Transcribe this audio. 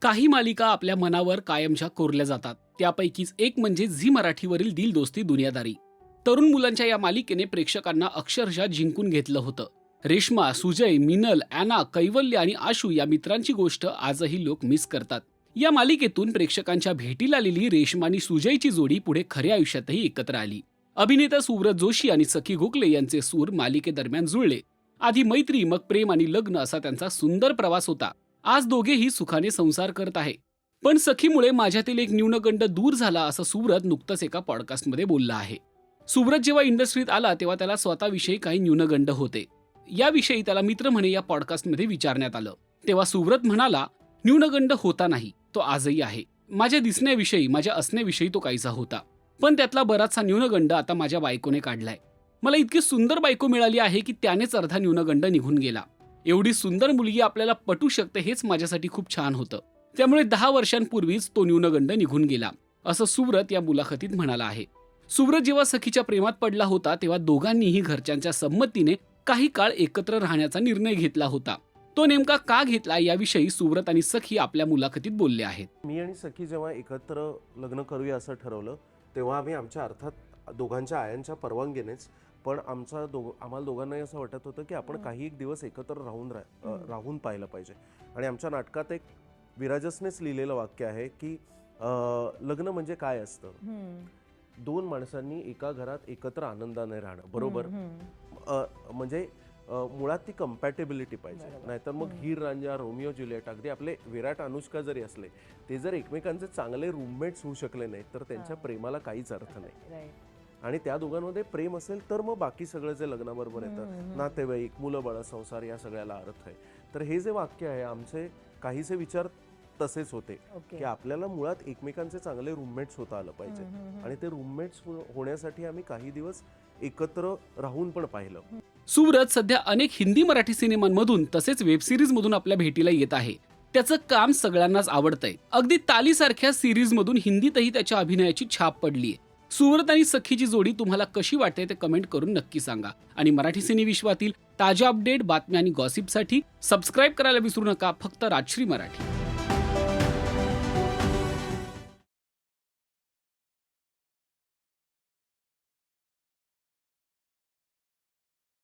काही मालिका आपल्या मनावर कायमच्या कोरल्या जातात. त्यापैकीच एक म्हणजे झी मराठीवरील दिल दोस्ती दुनियादारी. तरुण मुलांच्या या मालिकेने प्रेक्षकांना अक्षरशः जिंकून घेतलं होतं. रेश्मा, सुजय, मिनल, ॲना, कैवल्य आणि आशू या मित्रांची गोष्ट आजही लोक मिस करतात. या मालिकेतून प्रेक्षकांच्या भेटीला आलेली रेश्मा आणि सुजयची जोडी पुढे खऱ्या आयुष्यातही एकत्र आली. अभिनेता सुव्रत जोशी आणि सखी गोखले यांचे सूर मालिकेदरम्यान जुळले. आधी मैत्री, मग प्रेम आणि लग्न असा त्यांचा सुंदर प्रवास होता. आज दोघेही सुखाने संसार करत आहे. पण सखीमुळे माझ्यातील एक न्यूनगंड दूर झाला असं सुव्रत नुकतंच एका पॉडकास्टमध्ये बोलला आहे. सुव्रत जेव्हा इंडस्ट्रीत आला तेव्हा त्याला स्वतःविषयी काही न्यूनगंड होते. याविषयी त्याला मित्र म्हणे या पॉडकास्टमध्ये विचारण्यात आलं. तेव्हा सुव्रत म्हणाला, न्यूनगंड होता नाही, तो आजही आहे. माझ्या दिसण्याविषयी, माझ्या असण्याविषयी तो काहीसा होता. पण त्यातला बराचसा न्यूनगंड आता माझ्या बायकोने काढलाय. मला इतकी सुंदर बायको मिळाली आहे की त्यानेच अर्धा न्यूनगंड निघून गेला. एवढी सुंदर मुलगी आपल्याला पटू शकते हेच माझ्यासाठी खूप छान होतं. त्यामुळे 10 वर्षांपूर्वीच तो न्यूनगंड निघून गेला, असं सुव्रत या मुलाखतीत म्हणाला आहे. सुव्रत जेव्हा सखीच्या प्रेमात पडला होता तेव्हा दोघांनीही घरच्यांच्या संमतीने काही काळ एकत्र राहण्याचा निर्णय घेतला होता. तो नेमका का घेतला याविषयी सुव्रत आणि सखी आपल्या मुलाखतीत बोलले आहेत. मी आणि सखी जेव्हा एकत्र लग्न करूया असं ठरवलं तेव्हा आम्ही आमच्या अर्थात दोघांच्या आयांच्या परवानगीनेच, पण आम्हाला दोघांनाही असं वाटत होतं की आपण काही एक दिवस एकत्र राहून पाहिलं पाहिजे. आणि आमच्या नाटकात एक विराजसनेच लिहिलेलं वाक्य आहे की लग्न म्हणजे काय असतं, 2 माणसांनी एका घरात एकत्र आनंदाने राहणं. बरोबर, म्हणजे मुळात ती कम्पॅटेबिलिटी पाहिजे. नाहीतर मग हीर रांझा, रोमिओ ज्युलिएट, अगदी आपले विराट अनुष्का जरी असले ते जर एकमेकांचे चांगले रूममेट्स होऊ शकले नाहीत तर त्यांच्या प्रेमाला काहीच अर्थ नाही. आणि त्या दोघांमध्ये प्रेम असेल तर मग बाकी सगळं जे लग्नाबरोबर येतं, नातेवाईक, मुलं बाळ, संसार, या सगळ्याला अर्थ आहे. तर हे जे वाक्य आहे, आमचे काहीसे विचार तसेच होते की आपल्याला मुळात एकमेकांचे चांगले रूममेट्स होता आलं पाहिजे. आणि ते रूममेट्स होण्यासाठी आम्ही काही दिवस एकत्र राहून पण पाहिलं. सुव्रत सध्या अनेक हिंदी मराठी सिनेमांमधून तसेच वेबसिरीज मधून आपल्या भेटीला येत आहे. त्याचं काम सगळ्यांनाच आवडतंय. अगदी तालीसारख्या सिरीज मधून हिंदीतही त्याच्या अभिनयाची छाप पडलीय. सुव्रत आणि सखीची जोडी तुम्हाला कशी वाटते ते कमेंट करून नक्की सांगा. आणि मराठी सिने विश्वातील ताज्या अपडेट, बातम्या आणि गॉसिपसाठी सबस्क्राईब करायला विसरू नका. फक्त राजश्री मराठी.